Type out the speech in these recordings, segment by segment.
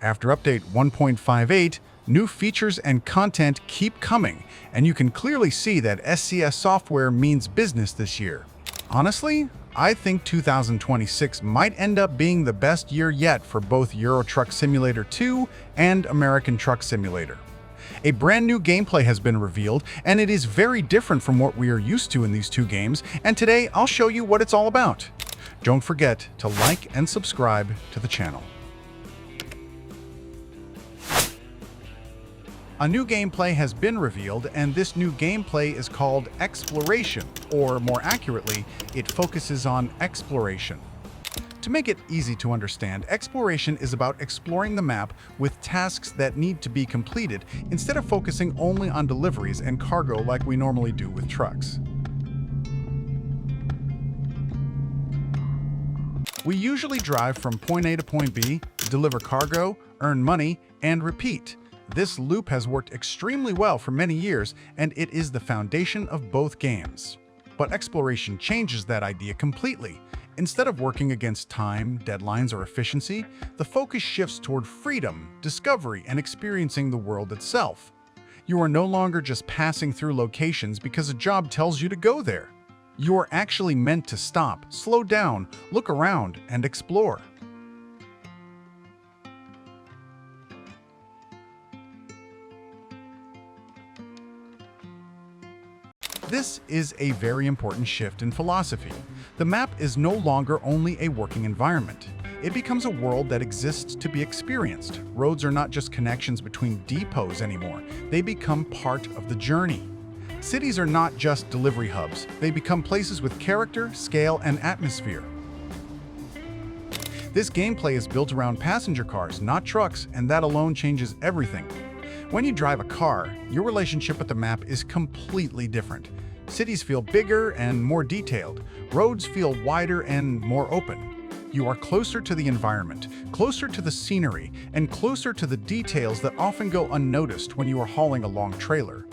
After update 1.58, new features and content keep coming, and you can clearly see that SCS Software means business this year. Honestly, I think 2026 might end up being the best year yet for both Euro Truck Simulator 2 and American Truck Simulator. A brand new gameplay has been revealed, and it is very different from what we are used to in these two games, and today I'll show you what it's all about. Don't forget to like and subscribe to the channel. A new gameplay has been revealed, and this new gameplay is called Exploration, or more accurately, it focuses on exploration. To make it easy to understand, exploration is about exploring the map with tasks that need to be completed instead of focusing only on deliveries and cargo like we normally do with trucks. We usually drive from point A to point B, deliver cargo, earn money, and repeat. This loop has worked extremely well for many years, and it is the foundation of both games. But exploration changes that idea completely. Instead of working against time, deadlines, or efficiency, the focus shifts toward freedom, discovery, and experiencing the world itself. You are no longer just passing through locations because a job tells you to go there. You are actually meant to stop, slow down, look around, and explore. This is a very important shift in philosophy. The map is no longer only a working environment. It becomes a world that exists to be experienced. Roads are not just connections between depots anymore. They become part of the journey. Cities are not just delivery hubs. They become places with character, scale, and atmosphere. This gameplay is built around passenger cars, not trucks, and that alone changes everything. When you drive a car, your relationship with the map is completely different. Cities feel bigger and more detailed. Roads feel wider and more open. You are closer to the environment, closer to the scenery, and closer to the details that often go unnoticed when you are hauling a long trailer.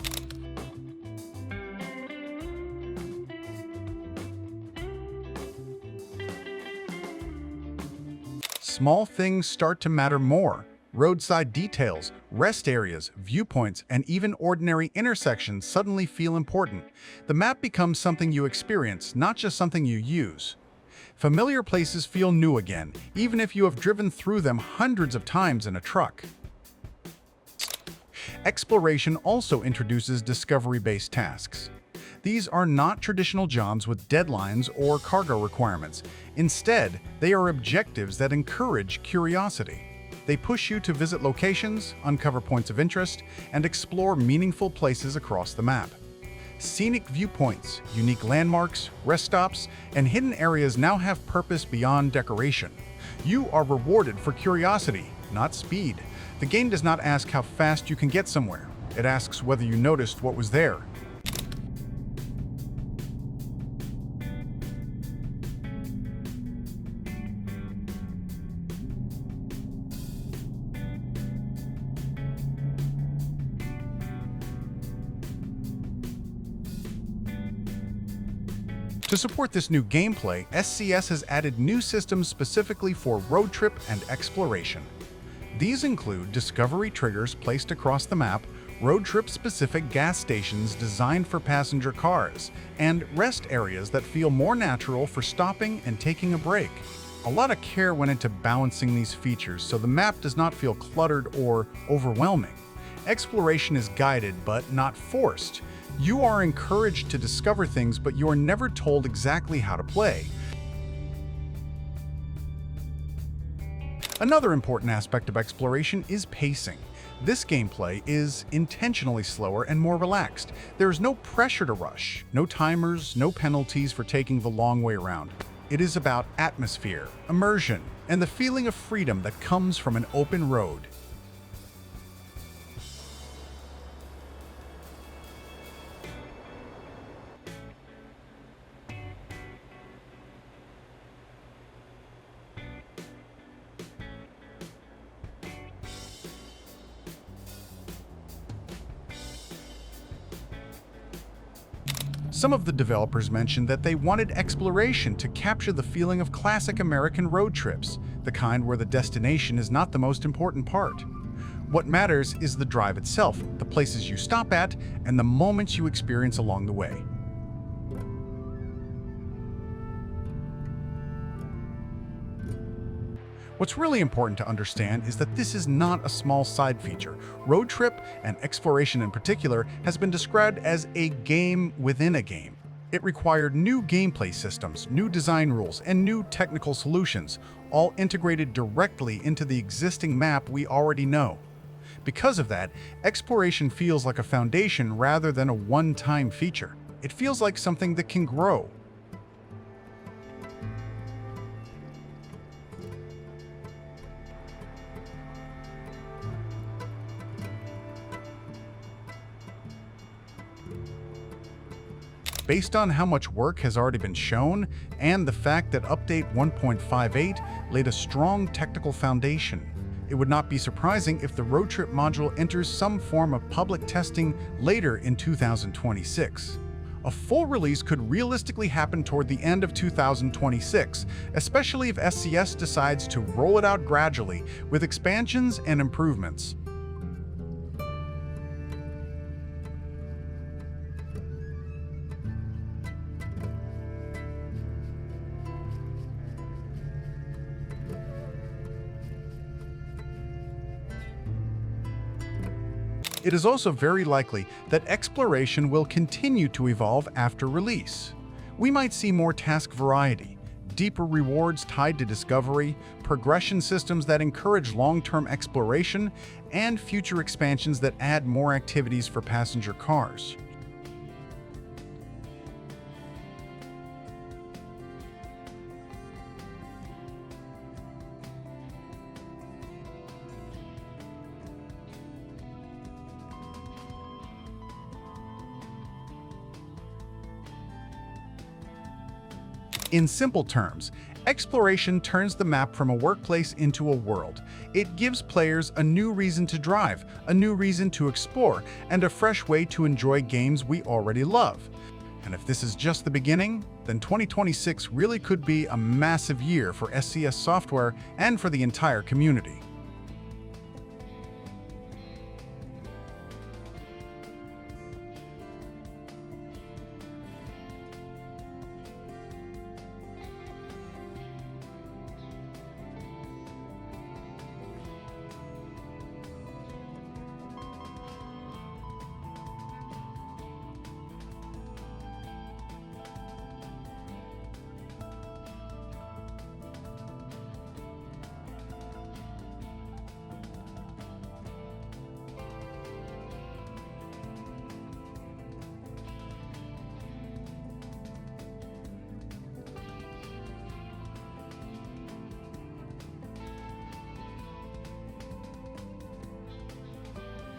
Small things start to matter more. Roadside details, rest areas, viewpoints, and even ordinary intersections suddenly feel important. The map becomes something you experience, not just something you use. Familiar places feel new again, even if you have driven through them hundreds of times in a truck. Exploration also introduces discovery-based tasks. These are not traditional jobs with deadlines or cargo requirements. Instead, they are objectives that encourage curiosity. They push you to visit locations, uncover points of interest, and explore meaningful places across the map. Scenic viewpoints, unique landmarks, rest stops, and hidden areas now have purpose beyond decoration. You are rewarded for curiosity, not speed. The game does not ask how fast you can get somewhere. It asks whether you noticed what was there. To support this new gameplay, SCS has added new systems specifically for road trip and exploration. These include discovery triggers placed across the map, road trip-specific gas stations designed for passenger cars, and rest areas that feel more natural for stopping and taking a break. A lot of care went into balancing these features so the map does not feel cluttered or overwhelming. Exploration is guided but not forced. You are encouraged to discover things, but you are never told exactly how to play. Another important aspect of exploration is pacing. This gameplay is intentionally slower and more relaxed. There is no pressure to rush, no timers, no penalties for taking the long way around. It is about atmosphere, immersion, and the feeling of freedom that comes from an open road. Some of the developers mentioned that they wanted exploration to capture the feeling of classic American road trips. the kind where the destination is not the most important part. What matters is the drive itself, the places you stop at, and the moments you experience along the way. What's really important to understand is that this is not a small side feature. Road trip, and exploration in particular, has been described as a game within a game. It required new gameplay systems, new design rules, and new technical solutions, all integrated directly into the existing map we already know. Because of that, exploration feels like a foundation rather than a one-time feature. It feels like something that can grow. Based on how much work has already been shown, and the fact that Update 1.58 laid a strong technical foundation, it would not be surprising if the road trip module enters some form of public testing later in 2026. A full release could realistically happen toward the end of 2026, especially if SCS decides to roll it out gradually with expansions and improvements. It is also very likely that exploration will continue to evolve after release. We might see more task variety, deeper rewards tied to discovery, progression systems that encourage long-term exploration, and future expansions that add more activities for passenger cars. In simple terms, exploration turns the map from a workplace into a world. It gives players a new reason to drive, a new reason to explore, and a fresh way to enjoy games we already love. And if this is just the beginning, then 2026 really could be a massive year for SCS Software and for the entire community.